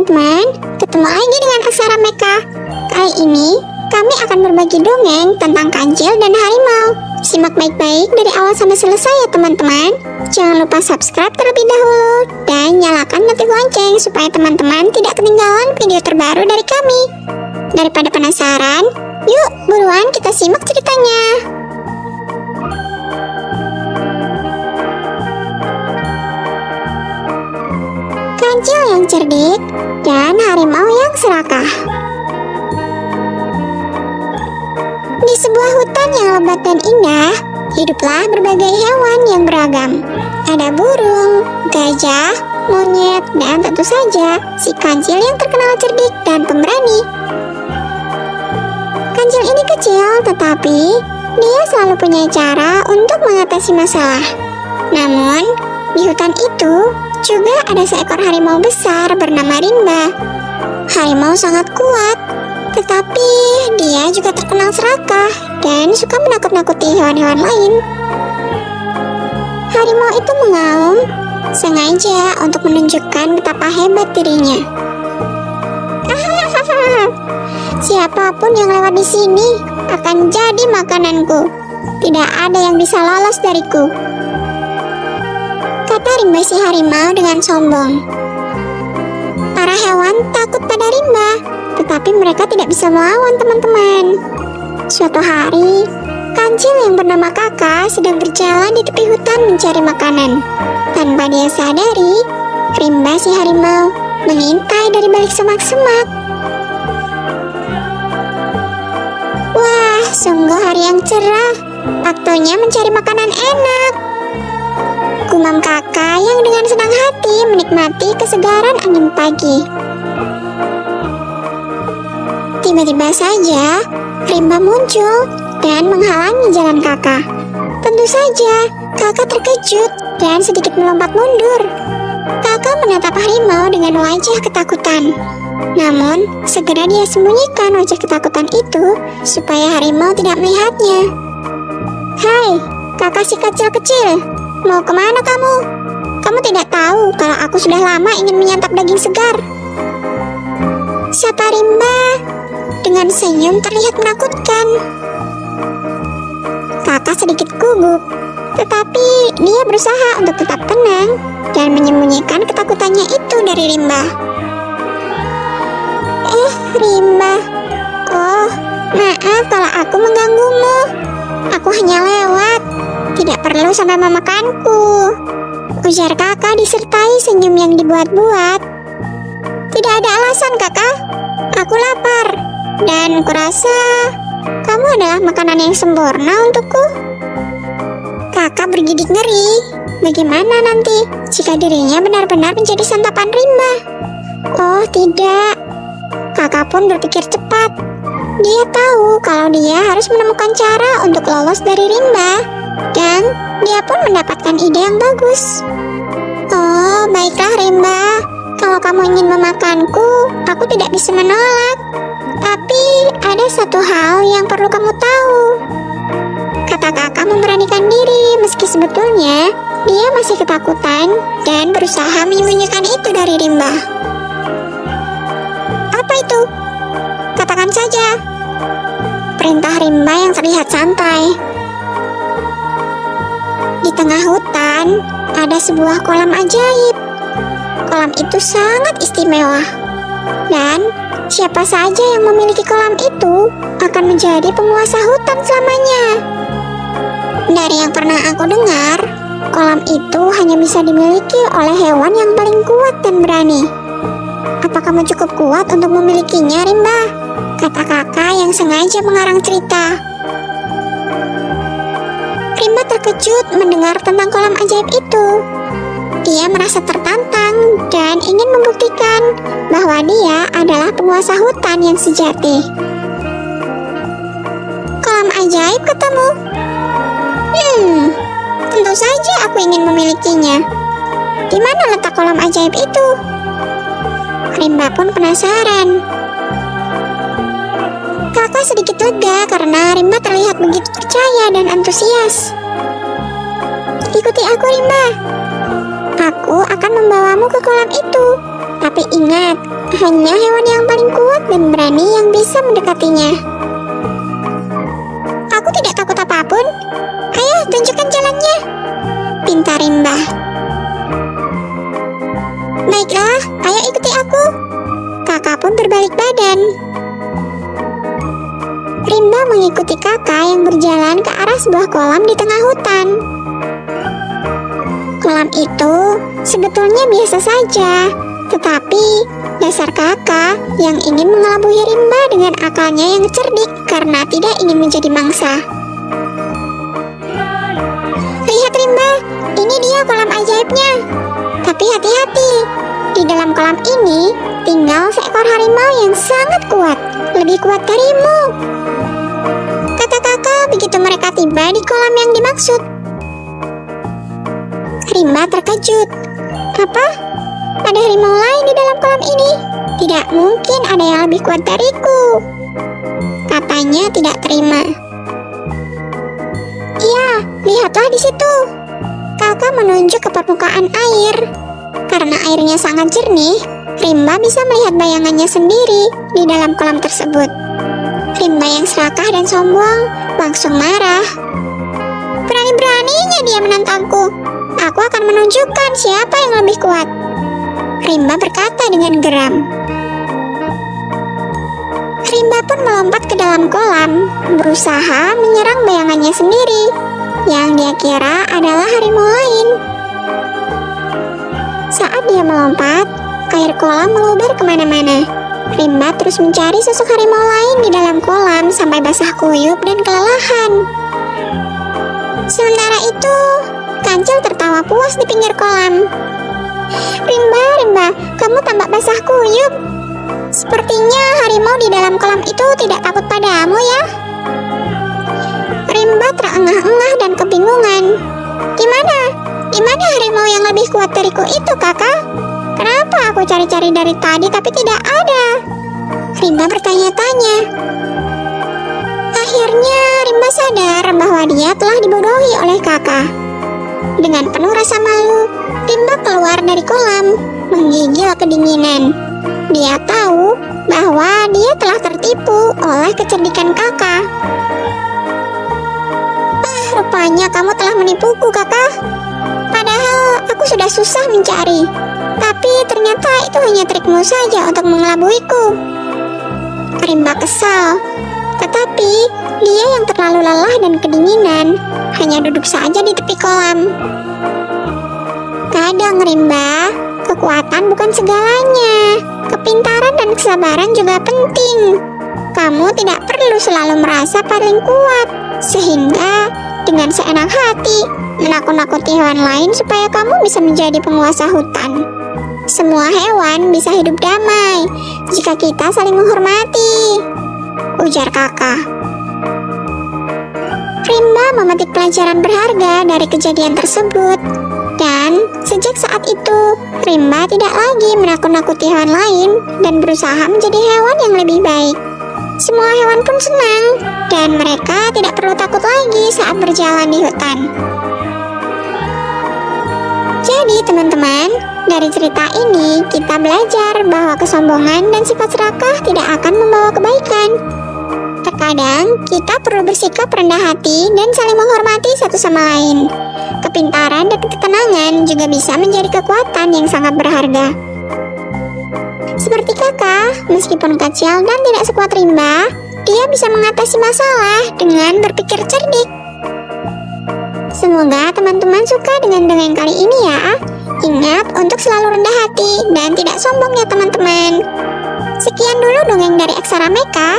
teman-teman, ketemu lagi dengan Aksara Meka. Kali ini, kami akan berbagi dongeng tentang kancil dan harimau. Simak baik-baik dari awal sampai selesai ya teman-teman. Jangan lupa subscribe terlebih dahulu dan nyalakan notif lonceng supaya teman-teman tidak ketinggalan video terbaru dari kami. Daripada penasaran, yuk buruan kita simak ceritanya. Kancil yang cerdik dan harimau yang serakah. Di sebuah hutan yang lebat dan indah, hiduplah berbagai hewan yang beragam. Ada burung, gajah, monyet, dan tentu saja si kancil yang terkenal cerdik dan pemberani. Kancil ini kecil, tetapi dia selalu punya cara untuk mengatasi masalah. Namun, di hutan itu juga ada seekor harimau besar bernama Rimba. Harimau sangat kuat, tetapi dia juga terkenal serakah dan suka menakut-nakuti hewan-hewan lain. Harimau itu mengaum, sengaja untuk menunjukkan betapa hebat dirinya. Siapapun yang lewat di sini akan jadi makananku. Tidak ada yang bisa lolos dariku, kata Rimba si harimau dengan sombong. Para hewan takut pada Rimba, tetapi mereka tidak bisa melawan teman-teman. Suatu hari, kancil yang bernama Kakak sedang berjalan di tepi hutan mencari makanan. Tanpa dia sadari, Rimba si harimau mengintai dari balik semak-semak. Wah, sungguh hari yang cerah. Waktunya mencari makanan enak, gumam Kakak yang dengan senang hati menikmati kesegaran angin pagi. Tiba-tiba saja, Rimba muncul dan menghalangi jalan Kakak. Tentu saja, Kakak terkejut dan sedikit melompat mundur. Kakak menatap harimau dengan wajah ketakutan. Namun, segera dia sembunyikan wajah ketakutan itu supaya harimau tidak melihatnya. Hai, Kakak si kecil-kecil, mau kemana kamu? Kamu tidak tahu kalau aku sudah lama ingin menyantap daging segar, sapa Rimba dengan senyum terlihat menakutkan. Kakak sedikit gugup, tetapi dia berusaha untuk tetap tenang dan menyembunyikan ketakutannya itu dari Rimba. Rimba, oh maaf kalau aku mengganggumu. Aku hanya lewat, tidak perlu sampai memakanku, ujar Kakak disertai senyum yang dibuat-buat. Tidak ada alasan Kakak, aku lapar dan kurasa kamu adalah makanan yang sempurna untukku. Kakak bergidik ngeri, bagaimana nanti jika dirinya benar-benar menjadi santapan Rimba? Oh tidak, Kakak pun berpikir cepat. Dia tahu kalau dia harus menemukan cara untuk lolos dari Rimba, dan dia pun mendapatkan ide yang bagus. Oh, baiklah Rimba, kalau kamu ingin memakanku, aku tidak bisa menolak. Tapi ada satu hal yang perlu kamu tahu, kata Kakak memberanikan diri meski sebetulnya dia masih ketakutan dan berusaha menyembunyikan itu dari Rimba. Apa itu? Katakan saja, perintah Rimba yang terlihat santai. Di tengah hutan ada sebuah kolam ajaib. Kolam itu sangat istimewa, dan siapa saja yang memiliki kolam itu akan menjadi penguasa hutan selamanya. Dari yang pernah aku dengar, kolam itu hanya bisa dimiliki oleh hewan yang paling kuat dan berani. Apa kamu cukup kuat untuk memilikinya, Rimba? Kata Kakak yang sengaja mengarang cerita. Rimba terkejut mendengar tentang kolam ajaib itu. Dia merasa tertantang dan ingin membuktikan bahwa dia adalah penguasa hutan yang sejati. Kolam ajaib katamu? Tentu saja aku ingin memilikinya. Di mana letak kolam ajaib itu? Rimba pun penasaran. Kakak sedikit lega karena Rimba terlihat begitu percaya dan antusias. Ikuti aku Rimba. Aku akan membawamu ke kolam itu. Tapi ingat, hanya hewan yang paling kuat dan berani yang bisa mendekatinya. Aku tidak takut apapun. Ayo, tunjukkan jalannya, pinta Rimba. Baiklah, ayo ikuti aku. Kakak pun berbalik badan. Rimba mengikuti kakak yang berjalan ke arah sebuah kolam di tengah hutan. Kolam itu sebetulnya biasa saja, tetapi dasar kakak yang ingin mengelabui Rimba dengan akalnya yang cerdik karena tidak ingin menjadi mangsa. Lihat Rimba, ini dia kolam ajaibnya. Tapi hati-hati, di dalam kolam ini tinggal seekor harimau yang sangat kuat, lebih kuat darimu, kata kakak begitu mereka tiba di kolam yang dimaksud. Rimba terkejut. Apa? Ada harimau lain di dalam kolam ini? Tidak mungkin ada yang lebih kuat dariku, katanya tidak terima. Iya, lihatlah di situ. Kakak menunjuk ke permukaan air. Karena airnya sangat jernih, Rimba bisa melihat bayangannya sendiri di dalam kolam tersebut. Rimba yang serakah dan sombong langsung marah. Berani-beraninya dia menantangku. Aku akan menunjukkan siapa yang lebih kuat, Rimba berkata dengan geram. Rimba pun melompat ke dalam kolam, berusaha menyerang bayangannya sendiri, yang dia kira adalah harimau lain. Saat dia melompat, air kolam meluber kemana-mana. Rimba terus mencari sosok harimau lain di dalam kolam sampai basah kuyup dan kelelahan. Sementara itu, Kancil tertawa puas di pinggir kolam. Rimba, kamu tampak basah kuyup. Sepertinya harimau di dalam kolam itu tidak takut padamu ya? Rimba terengah-engah dan kebingungan. Gimana harimau yang lebih kuat dariku itu, kakak? Kenapa aku cari-cari dari tadi tapi tidak ada? Rimba bertanya-tanya. Akhirnya Rimba sadar bahwa dia telah dibodohi oleh kakak. Dengan penuh rasa malu, Rimba keluar dari kolam, menggigil kedinginan. Dia tahu bahwa dia telah tertipu oleh kecerdikan kakak. Rupanya kamu telah menipuku, kakak. Padahal aku sudah susah mencari, tapi ternyata itu hanya trikmu saja untuk mengelabuiku. Rimba kesal, tetapi dia yang terlalu lelah dan kedinginan hanya duduk saja di tepi kolam. Kadang Rimba, kekuatan bukan segalanya. Kepintaran dan kesabaran juga penting. Kamu tidak perlu selalu merasa paling kuat, sehingga dengan seenak hati menakut-nakuti hewan lain supaya kamu bisa menjadi penguasa hutan. Semua hewan bisa hidup damai jika kita saling menghormati, ujar kakak. Rimba memetik pelajaran berharga dari kejadian tersebut. Dan sejak saat itu, Rimba tidak lagi menakut-nakuti hewan lain dan berusaha menjadi hewan yang lebih baik. Semua hewan pun senang, dan mereka tidak perlu takut lagi saat berjalan di hutan. Jadi teman-teman, dari cerita ini kita belajar bahwa kesombongan dan sifat serakah tidak akan membawa kebaikan. Terkadang kita perlu bersikap rendah hati dan saling menghormati satu sama lain. Kepintaran dan ketenangan juga bisa menjadi kekuatan yang sangat berharga. Seperti kakak, meskipun kecil dan tidak sekuat Rimba, dia bisa mengatasi masalah dengan berpikir cerdik. Semoga teman-teman suka dengan dongeng kali ini ya. Ingat untuk selalu rendah hati dan tidak sombong ya teman-teman. Sekian dulu dongeng dari Aksara Meka.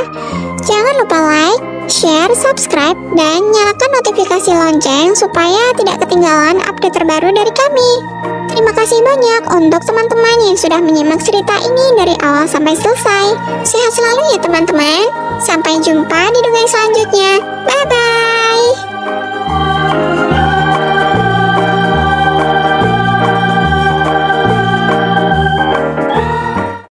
Jangan lupa like, share, subscribe, dan nyalakan notifikasi lonceng supaya tidak ketinggalan update terbaru dari kami. Terima kasih banyak untuk teman-teman yang sudah menyimak cerita ini dari awal sampai selesai. Sehat selalu ya teman-teman. Sampai jumpa di dongeng selanjutnya. Bye-bye.